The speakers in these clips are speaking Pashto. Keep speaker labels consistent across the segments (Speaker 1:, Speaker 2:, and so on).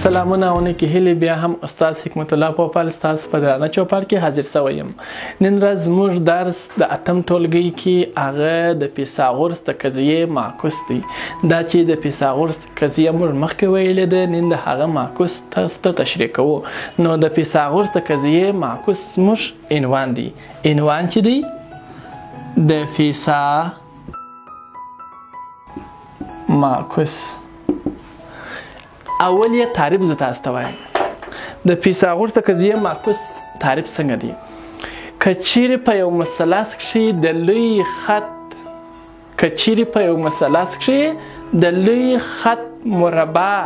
Speaker 1: سلامونه او نیکې هیلې بیا هم استاد حکمت الله پوپل ستاسو په درانه چوپړ کې حاضر شوی یم. نن ورځ زموږ درس د اتم ټولګي کې هغه د فیثاغورس د قضیې معکوس دی. دا چې د فیثاغورس قضیه موږ مخکې ویلې ده، نن د هغه معکوس تاسو ته تشریح کوو. نو د فیثاغورس د قضیې معکوس زموږ عنوان دی. عنوان چې دی د فیثاغورس. اول یې تعریف زه تاسو ته وایم. د فیثاغورس د قضیې معکوس تعریف څنګه دی؟ که چیرې په یو مثلث کښې د لوی خط مربع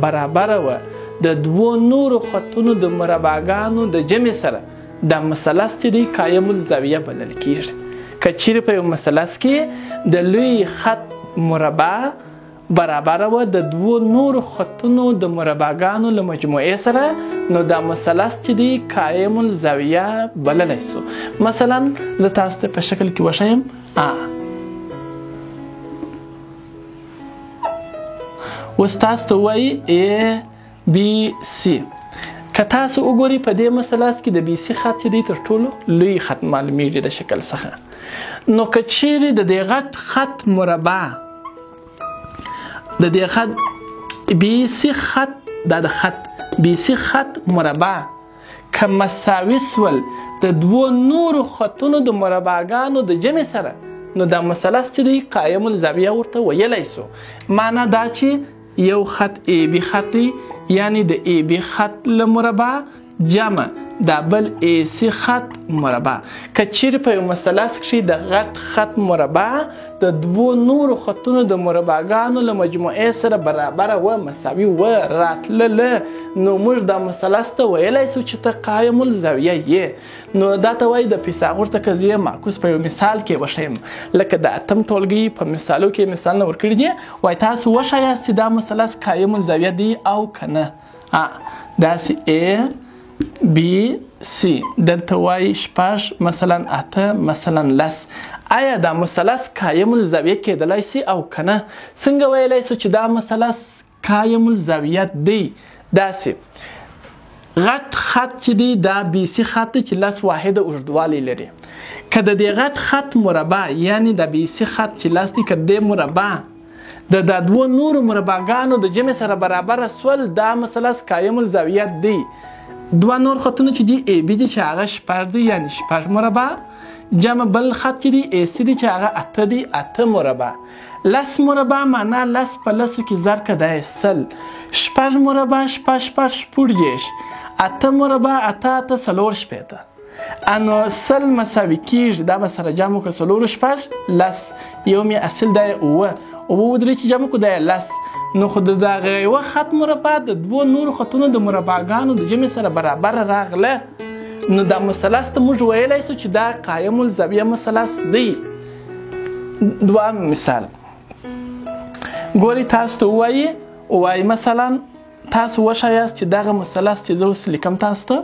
Speaker 1: برابره وه د دوو نورو خطونو د مربعګانو د جمع سره، دا مثلث چې دی قایم الزاویه بلل کیږي. که چیرې په یو مثلث کې د لوی خط مربع برابره وه د دوو نورو خطونو د مربعګانو له مجموعې سره، نو دا مثلث چې دی قایم الزاویه بللی سو. مثلا زه تاسو ته په شکل کې وښیم. اوس تاسو ته وایي ABC. که تاسو وګورئ په دې مثلث کې د BC خط چې دی تر ټولو لوی خط معلومیږي د شکل څخه. نو که چیرې د دې غټ خط مربع د دې خط BC خط دا د خط BC خط مربع که مساوي سول د دوو نورو خطونو د مربعګانو د جمع سره، نو دا مثلث چې دی قایم الزاویه ورته ویلی سو. معنا دا چې یو خط AB خط دی، یعنی د AB خط له مربع جمع دا بل AC خط مربع. که چیرې په یو مثلث کښې د غټ خط مربع د دوو نورو خطونو د مربعګانو له مجموعې سره برابره وه، مساوي وه، راتلله، نو موږ دا مثلث ته ویلی سو چې ته قایم الزاویه یې. نو دا ته وایي د فیثاغورس د قضیې معکوس. په یو مثال کې وښیم، لکه د اتم ټولګي په مثالو کې مثالونه ورکړي دي. وایي تاسو وښایاست چې دا مثلث قایم الزاویه دی او که نه. داسې ABC دلته وایي 6 مثلا 8 مثلا 10. آیا دا مثلث قایم الزاویه کېدلی سي او که نه؟ څنګه ویلی سو چې دا مثلث قایم الزاویه دی؟ داسې غټ خط چې دی دا BC خط دی چې 10 واحده اوږدوالی لري. که د دې غټ خط مربع یعنی د BC خط چې 10 دی، که د دې مربع د دوو نورو مربعګانو د جمع سره برابره سول، دا مثلث قایم الزاویه دی. دوه نور خطونه چې دی AB دی چې هغه 6 دی، یعنی 6 مربع، جمع بل خط چې دی AC دی چې هغه 8 دی، 8 مربع. 10 مربع معنا 10 په 10 کې ضرب که دا 100. 6 مربع 6 شپږدېرش. 8 مربع 8 8 څلور شپېته. نو 100 مساوي کېږي، دا به سره جمع کړو 4 6 10. یو مې اصل دا یې 9 ودرې چې جمع کړو دا یې 10. نو خو د دغه یوه خط مربع د دوو نورو خطونو د مربعګانو د جمع سره برابره راغله، نو دا مثلث ته موږ ویلی سو چې دا قایم الزاویه مثلث دی. دوام مثال ګورئ، تاسو ته ووایي مثلا تاسو وښایاست چې دغه مثلث چې زه اوس لیکم تاسو ته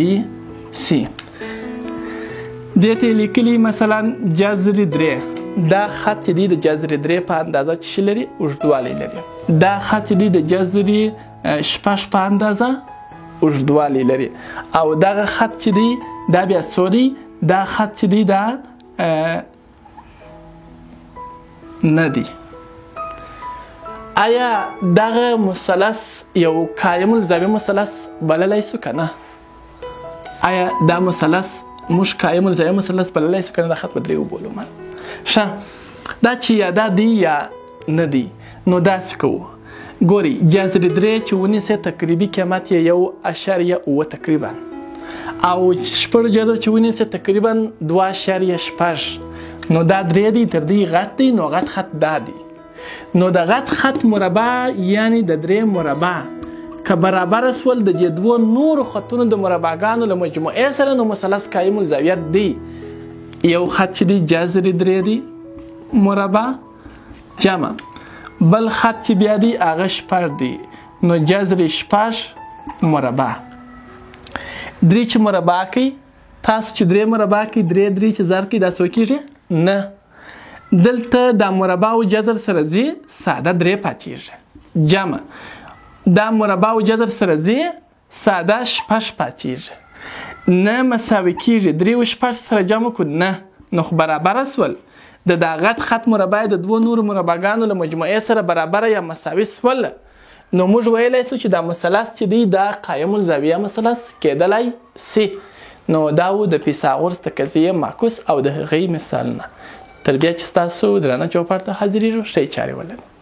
Speaker 1: ABC. دې ته یې لیکلي مثلا جذر 3. دا خط چې دی د جذر 3 په اندازه چې لري اوږدوالی لري. دا خط چې دی د جذر 6 په اندازه اوږدوالی لري. او دغه خط چې دی دا بیا سوري، دا خط چې دی دا نه دی. آیا دغه مثلث یو قایم الزاویه مثلث بللی سو که نه؟ آیا دا مثلث موږ قایم الزاویه مثلث بللی سو که نه؟ دا خط به 3 وبولو. ښه، دا چې یا دا دی یا نه دی، نو داسې کوو. ګورئ، جذر 3 چې ونیسئ تقریبي قیمت یې 1.9 تقریبا، او 6 جذر چې ونیسئ تقریبا 2.6. نو دا 3 دی، تر دې غټ دی، نو غټ خط دا دی. نو د غټ خط مربع یعنی د 3 مربع که برابره سول د دې دوو نورو خطونو د مربعګانو له مجموعې سره، نو مثلث قایم الزاویه دی. یو خط چې دی جذر 3 دی مربع جمع بل خط چې بیا دی هغه 6 دی، نو جذر 6 مربع. 3 چې مربع کوي، تاسو چې 3 مربع کوي 3 چې ضرب کوي دا څو کېږي؟ نه. دلته د مربع او جذر سره ځي، ساده 3 پاتېږي. جمع دا مربع او جذر سره ځي ساده 6 پاتېږي نه مساوي کېږي 3 او 6 سره جمع کړو نه نو خو برابره سول د دا غټ خط مربع د دوو نورو مربعګانو له مجموعې سره برابره یا مساوي سول نو موږ ویلی سو چې دا مثلث چې دی دا قایم الزاویه مثلث کېدلی سي نو دا و د فیثاغورس د قضیې معکوس او د هغې مثالونه تر بیا چې ستاسو درانه چوپړ ته حاضرېږو ښې چارې ولرئ